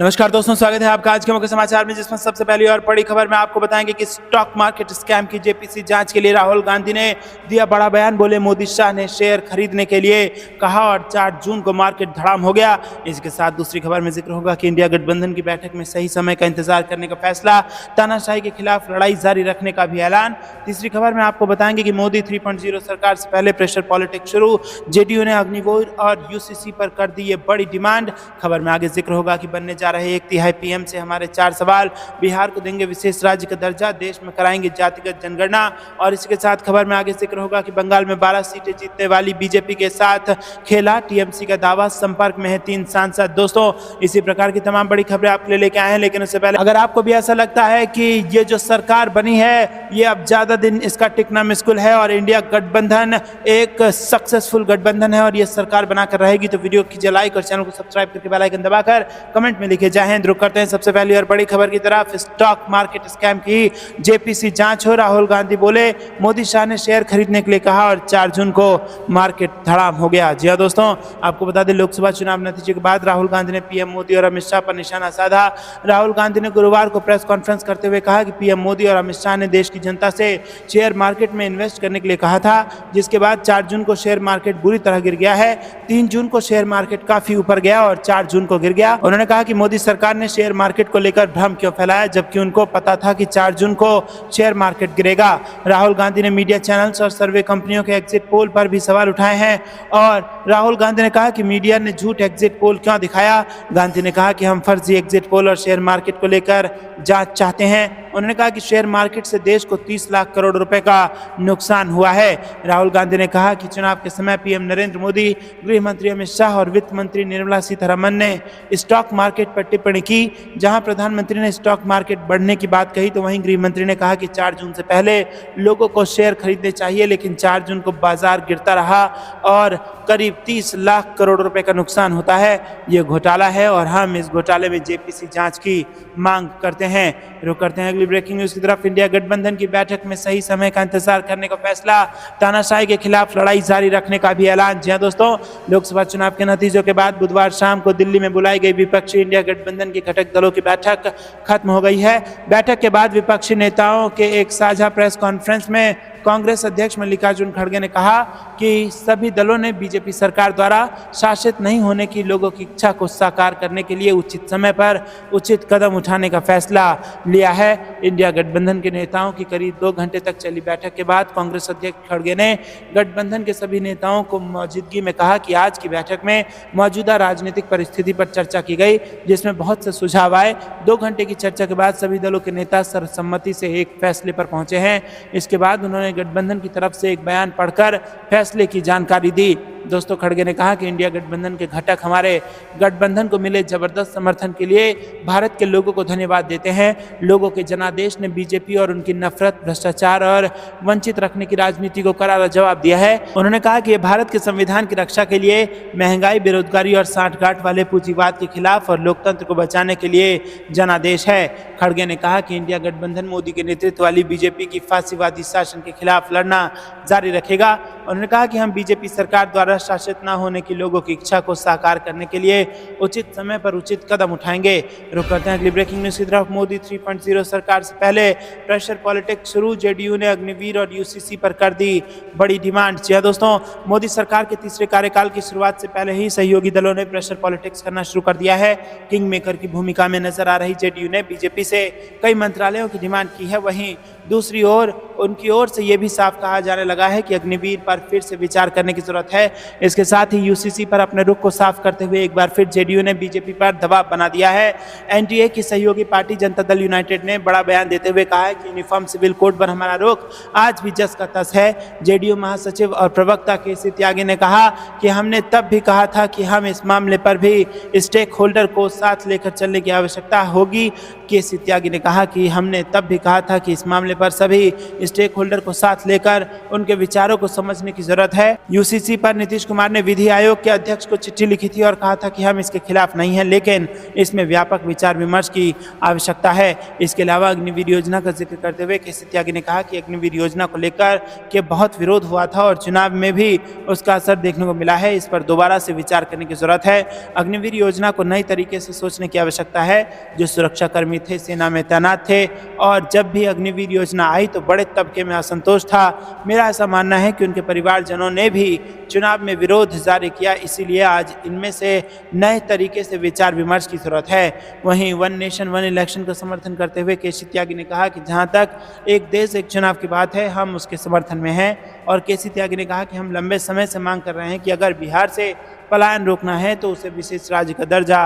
नमस्कार दोस्तों, स्वागत है आपका आज के मुख्य समाचार में, जिसमें सबसे पहली और बड़ी खबर में आपको बताएंगे कि स्टॉक मार्केट स्कैम की जेपीसी जांच के लिए राहुल गांधी ने दिया बड़ा बयान। बोले मोदी शाह ने शेयर खरीदने के लिए कहा और 4 जून को मार्केट धड़ाम हो गया। इसके साथ दूसरी खबर में जिक्र होगा कि इंडिया गठबंधन की बैठक में सही समय का इंतजार करने का फैसला, तानाशाही के खिलाफ लड़ाई जारी रखने का भी ऐलान। तीसरी खबर में आपको बताएंगे कि मोदी 3.0 सरकार से पहले प्रेशर पॉलिटिक्स शुरू, जेडीयू ने अग्निवीर और यूसीसी पर कर दी ये बड़ी डिमांड। खबर में आगे जिक्र होगा कि बनने जा रहे 1/3 पीएम से हमारे 4 सवाल, बिहार को देंगे विशेष राज्य का दर्जा, देश में कराएंगे जातिगत जनगणना। और इसके साथ खबर में आगे जिक्र होगा कि बंगाल में 12 सीटें जीतने वाली बीजेपी के साथ खेला, टीएमसी का दावा, संपर्क में है 3 सांसद। दोस्तों, इसी प्रकार की तमाम बड़ी खबरें आपके लिए लेके आए हैं, लेकिन उससे पहले अगर आपको भी ऐसा लगता है कि ये जो सरकार बनी है ये अब ज्यादा दिन इसका टिकना मुश्किल है और इंडिया गठबंधन एक सक्सेसफुल गठबंधन है और ये सरकार बनाकर रहेगी, तो वीडियो कीजिए लाइक और चैनल को सब्सक्राइब करके बेल आइकन दबाकर कमेंट में लिखे जाए। रुक करते हैं सबसे पहली और बड़ी खबर की तरफ। स्टॉक मार्केट स्कैम की जेपीसी जांच हो, राहुल गांधी बोले मोदी शाह ने शेयर खरीदने के लिए कहा और 4 जून को मार्केट धड़ाम हो गया। जी हां दोस्तों, आपको बता दें लोकसभा चुनाव नतीजे के बाद राहुल गांधी ने पीएम मोदी और अमित शाह पर निशाना साधा। राहुल गांधी ने गुरुवार को प्रेस कॉन्फ्रेंस करते हुए कहा कि पीएम मोदी और अमित शाह ने देश की जनता से शेयर मार्केट में इन्वेस्ट करने के लिए कहा था, जिसके बाद 4 जून को शेयर मार्केट बुरी तरह गिर गया है। 3 जून को शेयर मार्केट काफी ऊपर गया और 4 जून को गिर गया। उन्होंने कहा कि मोदी सरकार ने शेयर मार्केट को लेकर भ्रम क्यों फैलाया, जबकि उनको पता था कि 4 जून को शेयर मार्केट गिरेगा। राहुल गांधी ने मीडिया चैनल्स और सर्वे कंपनियों के एग्जिट पोल पर भी सवाल उठाए हैं और राहुल गांधी ने कहा कि मीडिया ने झूठ एग्जिट पोल क्यों दिखाया। गांधी ने कहा कि हम फर्जी एग्जिट पोल और शेयर मार्केट को लेकर जांच चाहते हैं। उन्होंने कहा कि शेयर मार्केट से देश को 30 लाख करोड़ रुपए का नुकसान हुआ है। राहुल गांधी ने कहा कि चुनाव के समय पीएम नरेंद्र मोदी, गृह मंत्री अमित शाह और वित्त मंत्री निर्मला सीतारमण ने स्टॉक मार्केट पर टिप्पणी की। जहां प्रधानमंत्री ने स्टॉक मार्केट बढ़ने की बात कही, तो वहीं गृह मंत्री ने कहा कि 4 जून से पहले लोगों को शेयर खरीदने चाहिए, लेकिन 4 जून को बाजार गिरता रहा और करीब 30 लाख करोड़ रुपए का नुकसान होता है। ये घोटाला है और हम इस घोटाले में जेपीसी जांच की मांग करते हैं। रुक करते हैं अगली ब्रेकिंग न्यूज की तरफ। इंडिया गठबंधन की बैठक में सही समय का इंतजार करने का फैसला, तानाशाही के खिलाफ लड़ाई जारी रखने का भी ऐलान। जी हां दोस्तों, लोकसभा चुनाव के नतीजों के बाद बुधवार शाम को दिल्ली में बुलाई गई विपक्षी इंडिया गठबंधन के घटक दलों की बैठक खत्म हो गई है। बैठक के बाद विपक्षी नेताओं के एक साझा प्रेस कॉन्फ्रेंस में कांग्रेस अध्यक्ष मल्लिकार्जुन खड़गे ने कहा कि सभी दलों ने बीजेपी सरकार द्वारा शासित नहीं होने की लोगों की इच्छा को साकार करने के लिए उचित समय पर उचित कदम उठाने का फैसला लिया है। इंडिया गठबंधन के नेताओं की करीब 2 घंटे तक चली बैठक के बाद कांग्रेस अध्यक्ष खड़गे ने गठबंधन के सभी नेताओं को मौजूदगी में कहा कि आज की बैठक में मौजूदा राजनीतिक परिस्थिति पर चर्चा की गई, जिसमें बहुत से सुझाव आए। 2 घंटे की चर्चा के बाद सभी दलों के नेता सर्वसम्मति से एक फैसले पर पहुंचे हैं। इसके बाद उन्होंने गठबंधन की तरफ से एक बयान पढ़कर फैसले की जानकारी दी। दोस्तों, खड़गे ने कहा कि इंडिया गठबंधन के घटक हमारे गठबंधन को मिले जबरदस्त समर्थन के लिए भारत के लोगों को धन्यवाद देते हैं। लोगों के जनादेश ने बीजेपी और उनकी नफरत, भ्रष्टाचार और वंचित रखने की राजनीति को करारा जवाब दिया है। उन्होंने कहा कि यह भारत के संविधान की रक्षा के लिए, महंगाई, बेरोजगारी और सांठगांठ वाले पूंजीवाद के खिलाफ और लोकतंत्र को बचाने के लिए जनादेश है। खड़गे ने कहा कि इंडिया गठबंधन मोदी के नेतृत्व वाली बीजेपी की फांसीवादी शासन के खिलाफ लड़ना जारी रखेगा। उन्होंने कहा कि हम बीजेपी सरकार द्वारा शासित न होने की लोगों की इच्छा को साकार करने के लिए उचित समय पर उचित कदम उठाएंगे। रुक करते हैं अगली ब्रेकिंग न्यूज की तरफ। मोदी 3.0 सरकार से पहले प्रेशर पॉलिटिक्स शुरू, जेडीयू ने अग्निवीर और यूसीसी पर कर दी बड़ी डिमांड। जी हां दोस्तों, मोदी सरकार के तीसरे कार्यकाल की शुरुआत से पहले ही सहयोगी दलों ने प्रेशर पॉलिटिक्स करना शुरू कर दिया है। किंग मेकर की भूमिका में नजर आ रही जेडीयू ने बीजेपी से कई मंत्रालयों की डिमांड की है। वहीं दूसरी ओर उनकी ओर से यह भी साफ कहा जाने लगा है कि अग्निवीर पर फिर से विचार करने की जरूरत है। इसके साथ ही यूसीसी पर अपने रुख को साफ करते हुए एक बार फिर जेडीयू ने बीजेपी पर दबाव बना दिया है। एनडीए की सहयोगी पार्टी जनता दल यूनाइटेड ने बड़ा बयान देते हुए कहा है कि यूनिफॉर्म सिविल कोड पर हमारा रुख आज भी जस का तस है। जेडीयू महासचिव और प्रवक्ता केसी त्यागी ने कहा कि हमने तब भी कहा था कि हम इस मामले पर भी स्टेक होल्डर को साथ लेकर चलने की आवश्यकता होगी। केसी त्यागी ने कहा कि हमने तब भी कहा था कि इस मामले पर सभी स्टेक होल्डर को साथ लेकर उनके विचारों को समझने की जरूरत है। यूसीसी पर नीतीश कुमार ने विधि आयोग के अध्यक्ष को चिट्ठी लिखी थी और कहा था कि हम इसके खिलाफ नहीं हैं, लेकिन इसमें व्यापक विचार विमर्श की आवश्यकता है। इसके अलावा अग्निवीर योजना का जिक्र करते हुए केसी त्यागी ने कहा कि अग्निवीर योजना को लेकर के बहुत विरोध हुआ था और चुनाव में भी उसका असर देखने को मिला है। इस पर दोबारा से विचार करने की जरूरत है। अग्निवीर योजना को नई तरीके से सोचने की आवश्यकता है। जो सुरक्षाकर्मी थे, सेना में तैनात थे, और जब भी अग्निवीर योजना आई तो बड़े तबके में असंतोष था। मेरा ऐसा मानना है कि उनके परिवारजनों ने भी चुनाव में विरोध जारी किया, इसीलिए आज इनमें से नए तरीके से विचार विमर्श की जरूरत है। वहीं वन नेशन वन इलेक्शन का समर्थन करते हुए केसी त्यागी ने कहा कि जहां तक एक देश एक चुनाव की बात है, हम उसके समर्थन में हैं। और केसी त्यागी ने कहा कि हम लंबे समय से मांग कर रहे हैं कि अगर बिहार से पलायन रोकना है तो उसे विशेष राज्य का दर्जा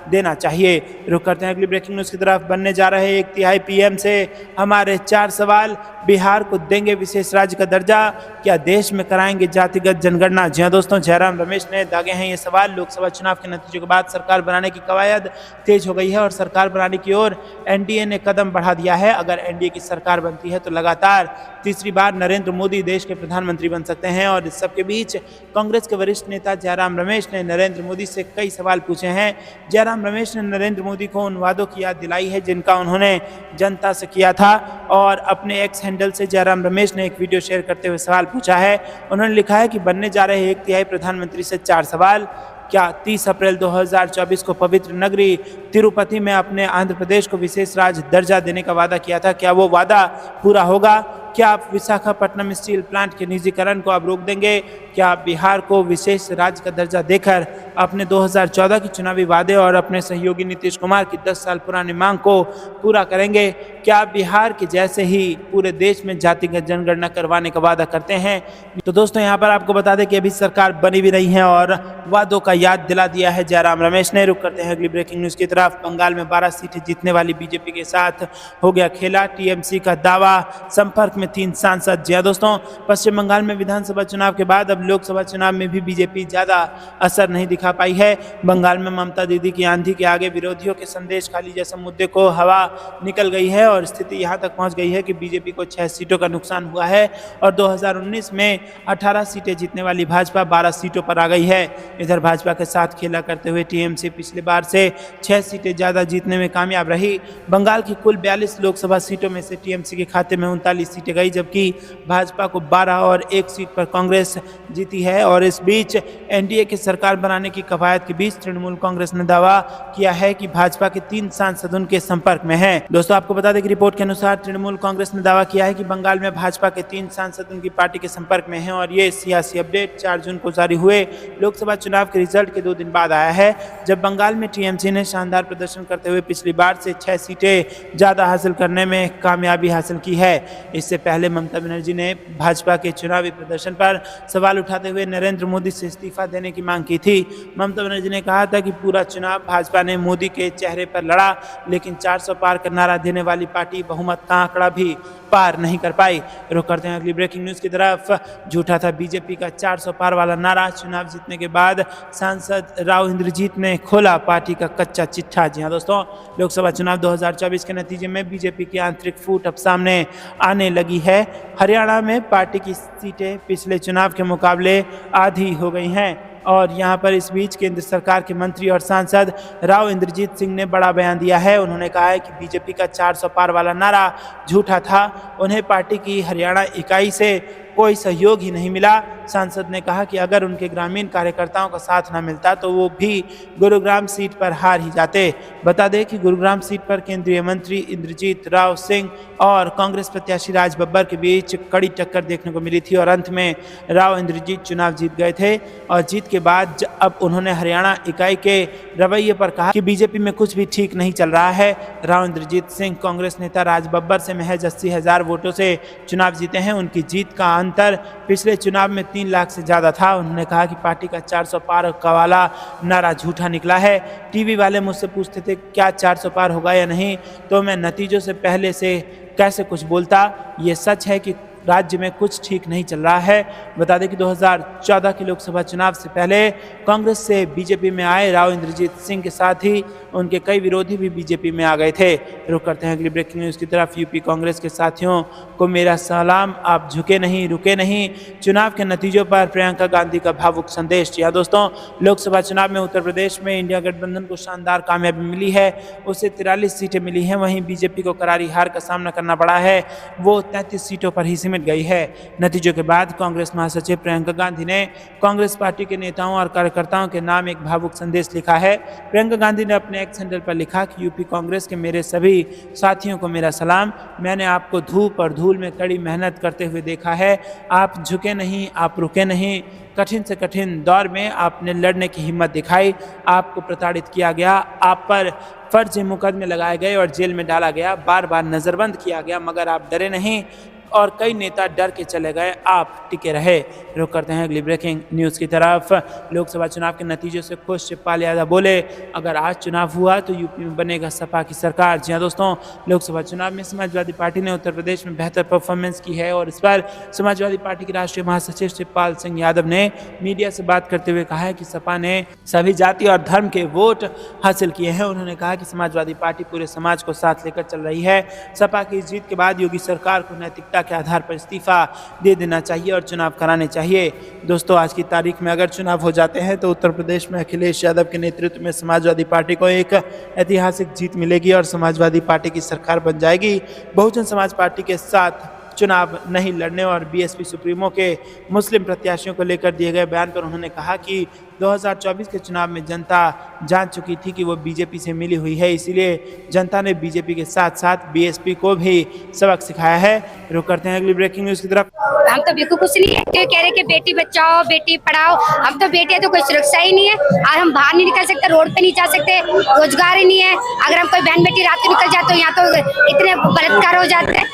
देना चाहिए। रुक करते हैं अगली ब्रेकिंग न्यूज़ की तरफ। बनने जा रहे 1/3 पीएम से हमारे 4 सवाल। बिहार को देंगे विशेष राज्य का दर्जा, क्या देश में कराएंगे जातिगत जनगणना? जी हाँ दोस्तों, जयराम रमेश ने दागे हैं ये सवाल। लोकसभा चुनाव के नतीजों के बाद सरकार बनाने की कवायद तेज हो गई है और सरकार बनाने की ओर एनडीए ने कदम बढ़ा दिया है। अगर एनडीए की सरकार बनती है तो लगातार तीसरी बार नरेंद्र मोदी देश के प्रधानमंत्री बन सकते हैं। और इस सबके बीच कांग्रेस के वरिष्ठ नेता जयराम रमेश ने नरेंद्र मोदी से कई सवाल पूछे हैं। जयराम रमेश ने नरेंद्र मोदी को उन वादों की याद दिलाई है जिनका उन्होंने जनता से किया था। और अपने एक्स हैंडल से जयराम रमेश ने एक वीडियो शेयर करते हुए सवाल पूछा है। उन्होंने लिखा है कि बनने जा रहे 1/3 प्रधानमंत्री से 4 सवाल। क्या 30 अप्रैल 2024 को पवित्र नगरी तिरुपति में अपने आंध्र प्रदेश को विशेष राज्य दर्जा देने का वादा किया था, क्या वो वादा पूरा होगा? क्या आप विशाखापट्टनम स्टील प्लांट के निजीकरण को अब रोक देंगे? क्या आप बिहार को विशेष राज्य का दर्जा देकर अपने 2014 की चुनावी वादे और अपने सहयोगी नीतीश कुमार की 10 साल पुरानी मांग को पूरा करेंगे? क्या आप बिहार के जैसे ही पूरे देश में जातिगत जनगणना करवाने का वादा करते हैं? तो दोस्तों, यहाँ पर आपको बता दें कि अभी सरकार बनी भी नहीं है और वादों का याद दिला दिया है जयराम रमेश ने। रुक करते हैं अगली ब्रेकिंग न्यूज़ की तरफ। बंगाल में 12 सीटें जीतने वाली बीजेपी के साथ हो गया खेला। टीएमसी का दावा, संपर्क में 3 सांसद। जी हाँ दोस्तों, पश्चिम बंगाल में विधानसभा चुनाव के बाद अब लोकसभा चुनाव में भी बीजेपी ज्यादा असर नहीं दिखा पाई है। बंगाल में ममता दीदी की आंधी के आगे विरोधियों के संदेश खाली जैसे मुद्दे को हवा निकल गई है और स्थिति यहाँ तक पहुँच गई है कि बीजेपी को 6 सीटों का नुकसान हुआ है और 2019 में 18 सीटें जीतने वाली भाजपा 12 सीटों पर आ गई है। इधर भाजपा के साथ खेला करते हुए टीएमसी पिछली बार से 6 सीटें ज्यादा जीतने में कामयाब रही। बंगाल की कुल 42 लोकसभा सीटों में से टीएमसी के खाते में 39 सीटें गई, जबकि भाजपा को 12 और 1 सीट पर कांग्रेस जीती है। और इस बीच एनडीए की सरकार बनाने की कवायद के बीच तृणमूल कांग्रेस ने दावा किया है कि भाजपा के 3 सांसद उनके संपर्क में हैं। दोस्तों, आपको बता दें कि रिपोर्ट के अनुसार तृणमूल कांग्रेस ने दावा किया है कि बंगाल में भाजपा के 3 सांसद उनकी पार्टी के संपर्क में हैं और ये सियासी अपडेट 4 जून को जारी हुए लोकसभा चुनाव के रिजल्ट के 2 दिन बाद आया है, जब बंगाल में टीएमसी ने शानदार प्रदर्शन करते हुए पिछली बार से 6 सीटें ज्यादा हासिल करने में कामयाबी हासिल की है। इससे पहले ममता बनर्जी ने भाजपा के चुनावी प्रदर्शन पर सवाल उठाते हुए नरेंद्र मोदी से इस्तीफा देने की मांग की थी। ममता बनर्जी ने कहा था कि पूरा चुनाव भाजपा ने मोदी के चेहरे पर लड़ा, लेकिन 400 पार का नारा देने वाली पार्टी बहुमत का आंकड़ा भी पार नहीं कर पाई। रुक करते हैं अगली ब्रेकिंग न्यूज़ की तरफ। झूठा था बीजेपी का 400 पार वाला नारा। चुनाव जीतने के बाद सांसद राव इंद्रजीत ने खोला पार्टी का कच्चा चिट्ठा। जी हाँ दोस्तों, लोकसभा चुनाव 2024 के नतीजे में बीजेपी की आंतरिक फूट अब सामने आने लगी है। हरियाणा में पार्टी की सीटें पिछले चुनाव के मुकाबले आधी हो गई हैं और यहाँ पर इस बीच केंद्र सरकार के मंत्री और सांसद राव इंद्रजीत सिंह ने बड़ा बयान दिया है। उन्होंने कहा है कि बीजेपी का 400 पार वाला नारा झूठा था। उन्हें पार्टी की हरियाणा इकाई से कोई सहयोग ही नहीं मिला। सांसद ने कहा कि अगर उनके ग्रामीण कार्यकर्ताओं का साथ न मिलता तो वो भी गुरुग्राम सीट पर हार ही जाते। बता दें कि गुरुग्राम सीट पर केंद्रीय मंत्री इंद्रजीत राव सिंह और कांग्रेस प्रत्याशी राज बब्बर के बीच कड़ी टक्कर देखने को मिली थी और अंत में राव इंद्रजीत चुनाव जीत गए थे। और जीत के बाद अब उन्होंने हरियाणा इकाई के रवैये पर कहा कि बीजेपी में कुछ भी ठीक नहीं चल रहा है। राव इंद्रजीत सिंह कांग्रेस नेता राज बब्बर से महज 80,000 वोटों से चुनाव जीते हैं। उनकी जीत का अंतर पिछले चुनाव में 3 लाख से ज्यादा था। उन्होंने कहा कि पार्टी का 400 पार का वाला नारा झूठा निकला है। टीवी वाले मुझसे पूछते थे क्या 400 पार होगा या नहीं, तो मैं नतीजों से पहले से कैसे कुछ बोलता। ये सच है कि राज्य में कुछ ठीक नहीं चल रहा है। बता दें कि 2014 के लोकसभा चुनाव से पहले कांग्रेस से बीजेपी में आए राव इंद्रजीत सिंह के साथ ही उनके कई विरोधी भी बीजेपी में आ गए थे। रुक करते हैं अगली ब्रेकिंग न्यूज़ की तरफ। यूपी कांग्रेस के साथियों को मेरा सलाम, आप झुके नहीं रुके नहीं। चुनाव के नतीजों पर प्रियंका गांधी का भावुक संदेश। जी हाँ दोस्तों, लोकसभा चुनाव में उत्तर प्रदेश में इंडिया गठबंधन को शानदार कामयाबी मिली है, उसे 43 सीटें मिली हैं। वहीं बीजेपी को करारी हार का सामना करना पड़ा है, वो 33 सीटों पर ही सिमट गई है। नतीजों के बाद कांग्रेस महासचिव प्रियंका गांधी ने कांग्रेस पार्टी के नेताओं और कार्यकर्ताओं के नाम एक भावुक संदेश लिखा है। प्रियंका गांधी ने अपने एक्स हैंडल पर लिखा कि यूपी कांग्रेस के मेरे सभी साथियों को मेरा सलाम। मैंने आपको धूप और धूल में कड़ी मेहनत करते हुए देखा है। आप झुके नहीं, आप रुके नहीं। कठिन से कठिन दौर में आपने लड़ने की हिम्मत दिखाई। आपको प्रताड़ित किया गया, आप पर फर्जी मुकदमे लगाए गए और जेल में डाला गया, बार बार नज़रबंद किया गया, मगर आप डरे नहीं और कई नेता डर के चले गए, आप टिके रहे। रुक करते हैं अगली ब्रेकिंग न्यूज़ की तरफ। लोकसभा चुनाव के नतीजों से खुश शिवपाल यादव बोले, अगर आज चुनाव हुआ तो यूपी में बनेगा सपा की सरकार। जी हाँ दोस्तों, लोकसभा चुनाव में समाजवादी पार्टी ने उत्तर प्रदेश में बेहतर परफॉर्मेंस की है और इस पर समाजवादी पार्टी के राष्ट्रीय महासचिव शिवपाल सिंह यादव ने मीडिया से बात करते हुए कहा है कि सपा ने सभी जाति और धर्म के वोट हासिल किए हैं। उन्होंने कहा कि समाजवादी पार्टी पूरे समाज को साथ लेकर चल रही है। सपा की जीत के बाद योगी सरकार को नैतिकता के आधार पर इस्तीफा दे देना चाहिए और चुनाव कराने चाहिए। दोस्तों, आज की तारीख में अगर चुनाव हो जाते हैं तो उत्तर प्रदेश में अखिलेश यादव के नेतृत्व में समाजवादी पार्टी को एक ऐतिहासिक जीत मिलेगी और समाजवादी पार्टी की सरकार बन जाएगी। बहुजन समाज पार्टी के साथ चुनाव नहीं लड़ने और बीएसपी सुप्रीमो के मुस्लिम प्रत्याशियों को लेकर दिए गए बयान पर उन्होंने कहा कि 2024 के चुनाव में जनता जान चुकी थी कि वो बीजेपी से मिली हुई है, इसीलिए जनता ने बीजेपी के साथ साथ बीएसपी को भी सबक सिखाया है। रुक करते हैं अगली ब्रेकिंग न्यूज़ की तरफ। हम तो बिल्कुल कुछ नहीं है, तो कह रहे कि बेटी बचाओ बेटी पढ़ाओ। हम तो बेटी है तो कोई सुरक्षा ही नहीं है और हम बाहर नहीं निकल सकते, रोड पे नहीं जा सकते, रोजगार ही नहीं है। अगर हम कोई बहन बेटी रात को निकल जाते हो यहाँ तो इतने बलात्कार हो जाते हैं।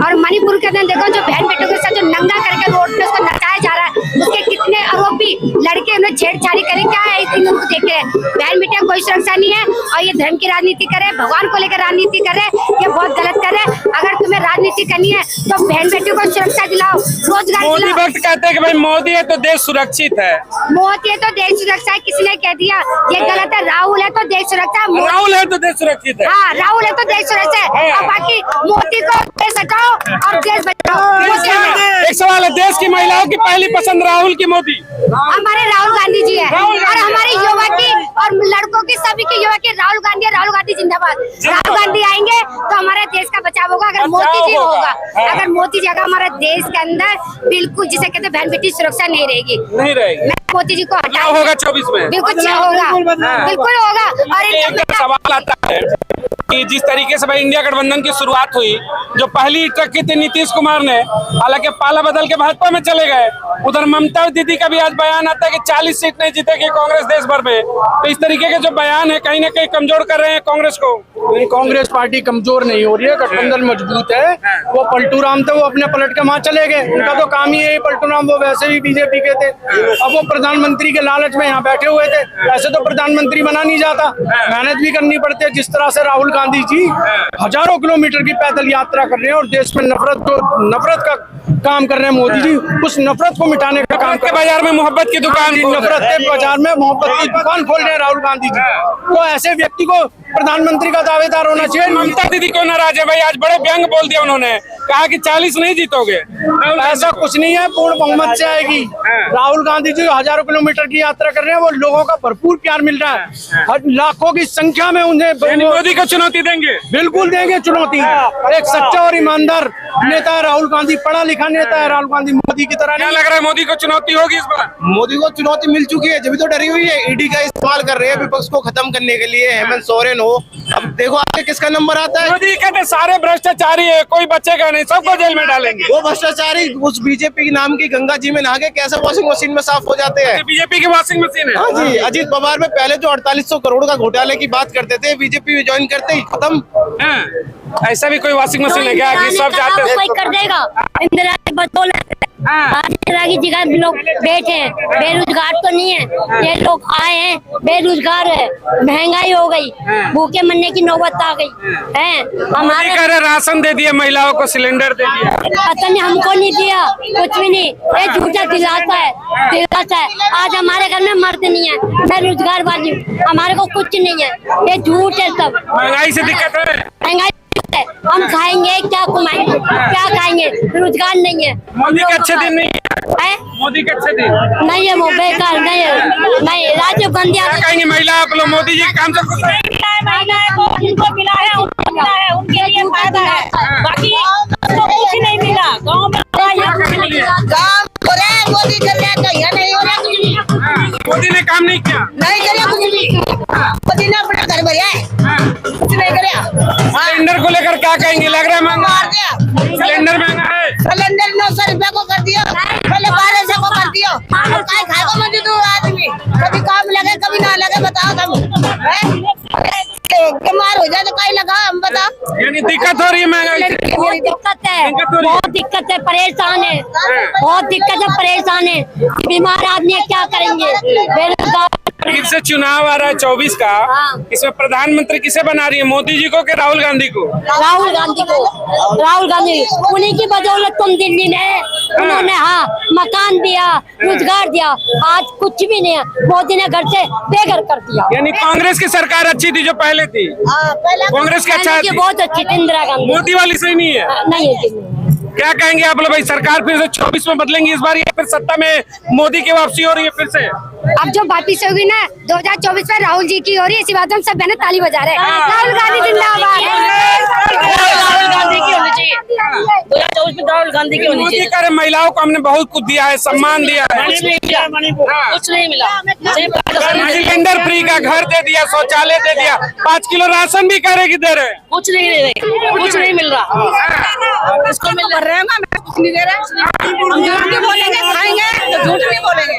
और मणिपुर के अंदर देखो, जो बहन बेटों के साथ जो नंगा करके रोड पे उसको नचाया जा रहा है, उसके कितने आरोपी लड़के उन्हें छेड़छाड़ी करे। क्या है उनको देख रहे हैं, बहन बेटियां कोई सुरक्षा नहीं है और ये धर्म की राजनीति करे, भगवान को लेकर राजनीति करे, ये बहुत गलत करे। अगर तुम्हें राजनीति करनी है तो बहन बेटियों को सुरक्षा दिलाओ, रोजगार दिलाओ। मोदी वक्त कहते हैं कि भाई मोदी है तो देश सुरक्षित है, मोदी है तो देश सुरक्षा है, किसने कह दिया? ये गलत है। राहुल है तो देश सुरक्षा, राहुल है तो देश सुरक्षित है। हाँ, राहुल है तो देश सुरक्षा है और बाकी मोदी को देश हटाओ और देश बचाओ। एक सवाल है, देश की महिलाओं की पहली पसंद राहुल की मोदी? हमारे राहुल गांधी जी है और हमारे युवा की और लड़कों की सभी की युवा की राहुल गांधी जिंदाबाद। राहुल गांधी आएंगे तो हमारे देश का बचाव होगा। अगर मोदी जी होगा, अगर मोदी जी अगर हमारे देश के अंदर बिल्कुल जिसे कहते हैं बहन बेटी सुरक्षा नहीं रहेगी। मोदी जी को हटा होगा 24 में बिल्कुल होगा, बिल्कुल होगा। और एक सवाल आता है कि जिस तरीके से भाई इंडिया गठबंधन की शुरुआत हुई, जो पहली ट्रक की थी नीतीश कुमार ने, हालांकि पाला बदल के भाजपा में चले गए। उधर ममता दीदी का भी आज बयान आता है कि 40 सीट नहीं जीतेगी कांग्रेस देश भर में। तो इस तरीके के जो बयान है कहीं ना कहीं कमजोर कर रहे हैं कांग्रेस को। कांग्रेस पार्टी कमजोर नहीं हो रही है, गठबंधन मजबूत है। वो पलटू राम थे, वो अपने पलट के वहाँ चले गए, उनका तो काम ही है। पलटू राम वो वैसे भी बीजेपी के थे, अब वो प्रधानमंत्री के लालच में यहाँ बैठे हुए थे। ऐसे तो प्रधानमंत्री बना नहीं जाता, मेहनत भी करनी पड़ती है। जिस तरह से राहुल गांधी जी हजारों किलोमीटर की पैदल यात्रा कर रहे हैं और देश में नफरत का काम कर रहे हैं, मोदी जी उस नफरत को मिटाने का काम के बाजार में मोहब्बत की दुकान, नफरत के बाजार में मोहब्बत की दुकान खोल रहे हैं राहुल गांधी जी। तो ऐसे व्यक्ति को प्रधानमंत्री का दावेदार होना चाहिए। ममता दीदी क्यों नाराज है भाई? आज बड़े व्यंग बोल दिया उन्होंने, कहा कि 40 नहीं जीतोगे। ऐसा कुछ नहीं है, पूर्ण बहुमत से आएगी। राहुल गांधी जी हजारों किलोमीटर की यात्रा कर रहे हैं, वो लोगों का भरपूर प्यार मिल रहा है, लाखों की संख्या में उन्हें। मोदी को चुनौती देंगे? बिल्कुल देंगे चुनौती। एक सच्चा और ईमानदार नेता है राहुल गांधी, पढ़ा लिखा नेता है राहुल गांधी, मोदी की तरह। क्या लग रहा है मोदी को चुनौती होगी इस बार? मोदी को चुनौती मिल चुकी है, जब तो डरी हुई है। ईडी का इस्तेमाल कर रहे हैं विपक्ष को खत्म करने के लिए, हेमंत सोरेन हो। अब देखो आगे किसका नंबर आता है। मोदी कहते सारे भ्रष्टाचारी है, कोई बचेगा नहीं, सबको जेल में डालेंगे। वो भ्रष्टाचारी उस बीजेपी के नाम की गंगा जी में नहा के कैसे वॉशिंग मशीन में साफ हो जाते हैं? बीजेपी की वॉशिंग मशीन है। हाँ जी, अजीत पवार में पहले जो 4800 करोड़ का घोटाले की बात करते थे, बीजेपी में ज्वाइन करते ही खत्म। ऐसा भी कोई वॉशिंग मशीन है क्या कि सब चाहते हैं? कोई कर देगा? इंदिरा तरह की जगह लोग बैठे हैं, बेरोजगार तो नहीं है, ये लोग आए हैं बेरोजगार है, महंगाई हो गई, भूखे मरने की नौबत आ गई है। हमारे घर राशन दे दिया, महिलाओं को सिलेंडर दे दिया, पता नहीं हमको नहीं दिया, कुछ भी नहीं, ये झूठा दिलाता है। आज हमारे घर में मर्द नहीं है, बेरोजगार वाली, हमारे को कुछ नहीं है, ये झूठ है सब। महंगाई से दिक्कत है, महंगाई है, हम खाएंगे क्या, कमाएंगे क्या, खाएंगे, रोजगार नहीं है। मोदी के अच्छे दिन नहीं है, मोदी के अच्छे दिन नहीं है, वो बेकार नहीं है, नहीं। राजीव गांधी क्या कहेंगे महिला आप लोग, मोदी जी के काम से खुश हैं? उनको मिला है, उनके लिए फायदा है, बाकी उनको कुछ नहीं मिला। गाँव में काम हो रहा है, मोदी कर रहा है, कहीं नहीं हो रहा, मोदी ने काम नहीं किया, नहीं करे कुछ भी। मोदी ने अपना घर भरा है, कुछ नहीं करे। सिलेंडर को लेकर क्या कहेंगे, लग रहा है महंगा, मार दिया सिलेंडर महंगा है, सिलेंडर 900 रुपया को कर दिया, पहले 1200 को कर दिया। अब काय खाएगा मजदूर आदमी, कभी काम लगे कभी ना लगे, बताओ तुम बीमार हो जाए तो कहीं लगा, हम बताओ। यानी दिक्कत हो रही है महंगाई से? बहुत दिक्कत है, बहुत दिक्कत है, परेशान है, बहुत दिक्कत है, परेशान है। बीमार आदमी क्या करेंगे, बेरोजगार। फिर से चुनाव आ रहा है 24 का, इसमें प्रधानमंत्री किसे बना रही है, मोदी जी को कि राहुल गांधी को? राहुल गांधी को, राहुल गांधी, उन्हीं की बदौलत तुम दिल्ली में, उन्होंने मकान दिया, रोजगार दिया, आज कुछ भी नहीं है, मोदी ने घर से बेघर कर दिया। यानी कांग्रेस की सरकार अच्छी थी जो पहले थी, कांग्रेस की अच्छा थी, बहुत अच्छी थी, इंदिरा गांधी। मोदी वाली सही नहीं है, नहीं है। क्या कहेंगे आप लोग भाई, सरकार फिर से 24 में बदलेंगी इस बार, या फिर सत्ता में मोदी की वापसी हो रही है फिर से? अब जो वापिस होगी ना 2024 में राहुल जी की हो रही है, इसी बात हम सब बहने ताली बजा रहे हैं। राहुल गांधी जिंदाबाद, राहुल गांधी की होनी चाहिए, 2024 में राहुल गांधी की होनी चाहिए। मोदी करे महिलाओं को हमने बहुत कुछ दिया है, सम्मान दिया है, कुछ नहीं मिला, सिलेंडर फ्री का घर दे दिया, शौचालय दे दिया, 5 किलो राशन भी करेगी दे रहे, कुछ नहीं दे रहे, कुछ नहीं मिल रहा, इसको मिल रहा है, कुछ नहीं दे रहे, हम झूठ भी बोलेंगे, खाएंगे तो झूठ भी बोलेंगे।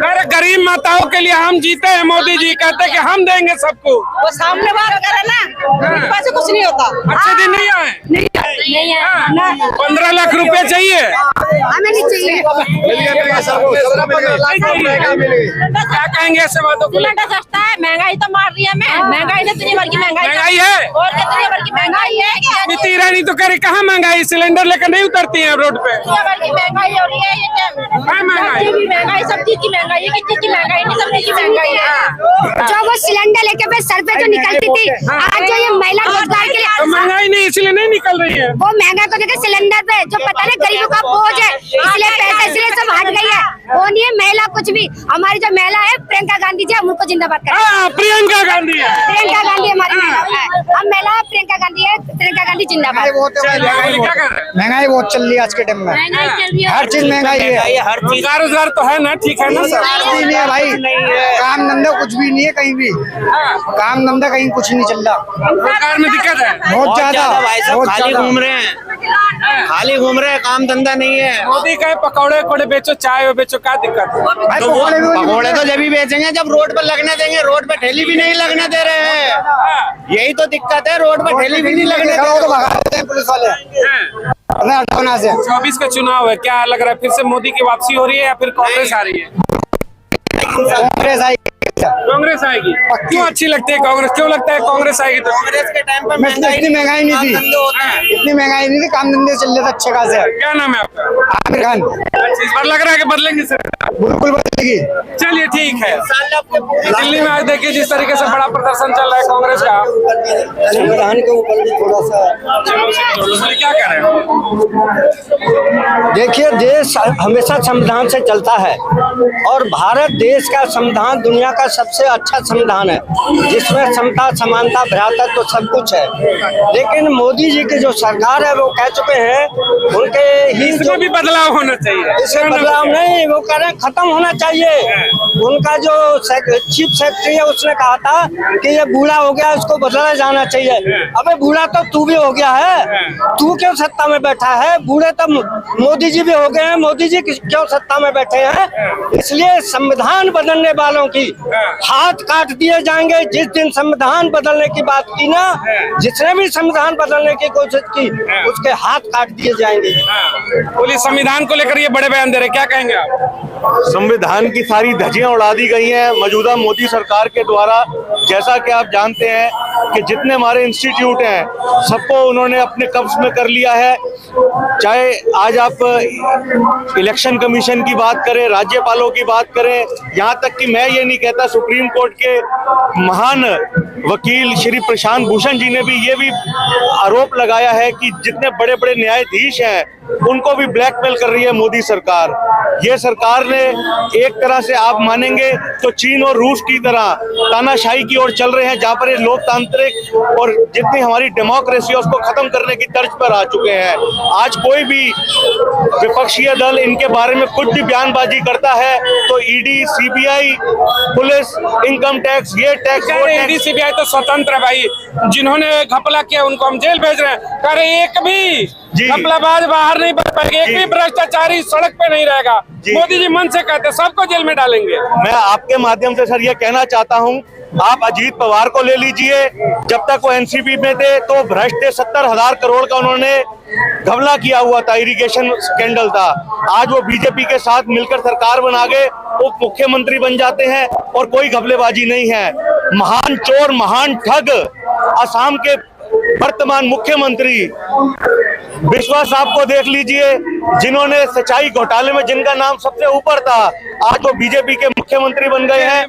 अरे गरीब माताओं के लिए हम जीते हैं, मोदी जी कहते हैं कि हम देंगे सबको, वो सामने बात करे ना, उनके पास कुछ नहीं होता। अच्छे दिन नहीं आए, नहीं है, 15 लाख रुपए चाहिए, हमें नहीं चाहिए। क्या कहेंगे ऐसे बातों को? सिलेंडर सस्ता है, महंगाई तो मार रही है, महंगाई ने दुनिया भर की महंगाई है, और दुनिया भर की महंगाई है, नीति ईरानी तो कह रही कहाँ महंगाई, सिलेंडर लेकर नहीं उतरती है रोड पे, दुनिया भर की महंगाई हो रही है, ये महंगाई की महंगाई, सब चीज की महंगाई है, किसी की महंगाई नहीं, सब चीज की महंगाई है। जो वो सिलेंडर लेके फिर सर पे जो निकलती थी, आज जो ये महिला रोजगार के तो लिए महंगाई नहीं इसलिए नहीं निकल रही है, वो महंगा को देखे सिलेंडर पे, जो पता नहीं गरीबों का बोझ है, इसलिए पैसा इसलिए सब हट गई है, वो नहीं है महिला कुछ भी। हमारी जो महिला है प्रियंका गांधी जी, हम उनको जिंदाबाद करते हैं। प्रियंका गांधी है, प्रियंका गांधी हमारी महिला है, हम महिला प्रियंका गांधी है, प्रियंका गांधी जिंदाबाद। क्या कर रहे हैं? महंगाई बहुत चल रही है आज के टाइम में, महंगाई चल रही है, हर चीज महंगाई है, हर चीज रोजगार तो है ना, ठीक है ना सर? कुछ भी नहीं है भाई, काम धंधा कुछ भी नहीं है कहीं भी, काम धंधा कहीं कुछ नहीं चल रहा, रोजगार में दिक्कत है, बहुत ज्यादा भाई साहब, खाली घूम रहे हैं, खाली घूम रहे हैं, काम धंधा नहीं है। मोदी कहे पकौड़े कोड़े बेचो, चाय बेचो, क्या दिक्कत है? भाई तो पकौड़े तो जब भी बेचेंगे जब रोड पर लगने देंगे, रोड पे ठेली भी नहीं लगने दे रहे हैं, यही तो दिक्कत है, रोड पर ठेली भी नहीं लगने दे रहे, तो भगा देते हैं पुलिस वाले हटाना से। 24 का चुनाव है, क्या लग रहा है फिर से मोदी की वापसी हो रही है या फिर कांग्रेस आ रही है? कांग्रेस आई, कांग्रेस आएगी। क्यों अच्छी लगती है कांग्रेस, क्यों लगता है कांग्रेस आएगी? तो कांग्रेस के टाइम पर इतनी महंगाई नहीं थी, इतनी महंगाई नहीं थी, काम धंधे चल रहे थे अच्छे खासे। क्या नाम है आपका? आमिर खान। अच्छा, इस बार लग रहा है कि बदलेंगे सर? बिल्कुल बदलेगी। चलिए ठीक है। दिल्ली में आज देखिए जिस तरीके से बड़ा प्रदर्शन चल रहा है कांग्रेस का, संविधान के ऊपर भी थोड़ा सा क्या कर रहे हैं? देखिए, देश हमेशा संविधान से चलता है और भारत देश का संविधान दुनिया का सबसे अच्छा संविधान है, जिसमें समता, समानता, भ्रातृत्व तो सब कुछ है। लेकिन मोदी जी की जो सरकार है वो कह चुके हैं, उनके ही इसमें भी बदलाव होना चाहिए। इसमें बदलाव नहीं, वो कह रहे हैं खत्म होना चाहिए। उनका जो चीफ सेक्रेटरी है उसने कहा था कि ये बूढ़ा हो गया, इसको बदला जाना चाहिए। अबे बूढ़ा तो तू भी हो गया है, तू क्यों सत्ता में बैठा है? बूढ़े तो मोदी जी भी हो गए हैं, मोदी जी क्यों सत्ता में बैठे हैं? इसलिए संविधान बदलने वालों की हाथ काट दिए जाएंगे। जिस दिन संविधान बदलने की बात की ना, जिसने भी संविधान बदलने की कोशिश की उसके हाथ काट दिए जाएंगे। पुलिस संविधान को लेकर ये बड़े बयान दे रहे, क्या कहेंगे आप? संविधान की सारी धज्जियां उड़ा दी गई हैं मौजूदा मोदी सरकार के द्वारा। जैसा कि आप जानते हैं कि जितने हमारे इंस्टीट्यूट हैं सबको उन्होंने अपने कब्ज में कर लिया है। चाहे आज आप इलेक्शन कमीशन की बात करें, राज्यपालों की बात करें, यहाँ तक कि मैं ये नहीं कहता, सुप्रीम कोर्ट के महान वकील श्री प्रशांत भूषण जी ने भी ये भी आरोप लगाया है कि जितने बड़े बड़े न्यायाधीश हैं उनको भी ब्लैकमेल कर रही है मोदी सरकार। ये सरकार ने एक तरह से आप मानेंगे तो चीन और रूस की तरह तानाशाही की ओर चल रहे हैं, जहाँ पर ये लोकतांत्रिक और जितनी हमारी डेमोक्रेसी है उसको खत्म करने की तर्ज पर आ चुके हैं। आज कोई भी विपक्षीय दल इनके बारे में कुछ भी बयानबाजी करता है तो ED, CBI, police, income tax, ये टैक्स, वो टैक्स। ईडी सीबीआई तो स्वतंत्र है भाई, जिन्होंने घपला किया उनको हम जेल भेज रहे हैं। कह रहे एक भी घपलाबाज बाहर नहीं बच पाएगा, एक भी भ्रष्टाचारी सड़क पे नहीं रहेगा। मोदी जी मन से कहते सबको जेल में डालेंगे। मैं आपके माध्यम से सर ये कहना चाहता हूँ, आप अजीत पवार को ले लीजिए, जब तक वो एनसीपी में थे तो भ्रष्ट 70,000 करोड़ का उन्होंने घपला किया हुआ था, इरिगेशन स्कैंडल था। आज वो बीजेपी के साथ मिलकर सरकार बना गए, उप मुख्यमंत्री बन जाते हैं और कोई घपलेबाजी नहीं है। महान चोर, महान ठग असम के वर्तमान मुख्यमंत्री विश्वास साहब को देख लीजिए, जिन्होंने सच्चाई घोटाले में जिनका नाम सबसे ऊपर था, आज वो बीजेपी के मुख्यमंत्री बन गए हैं।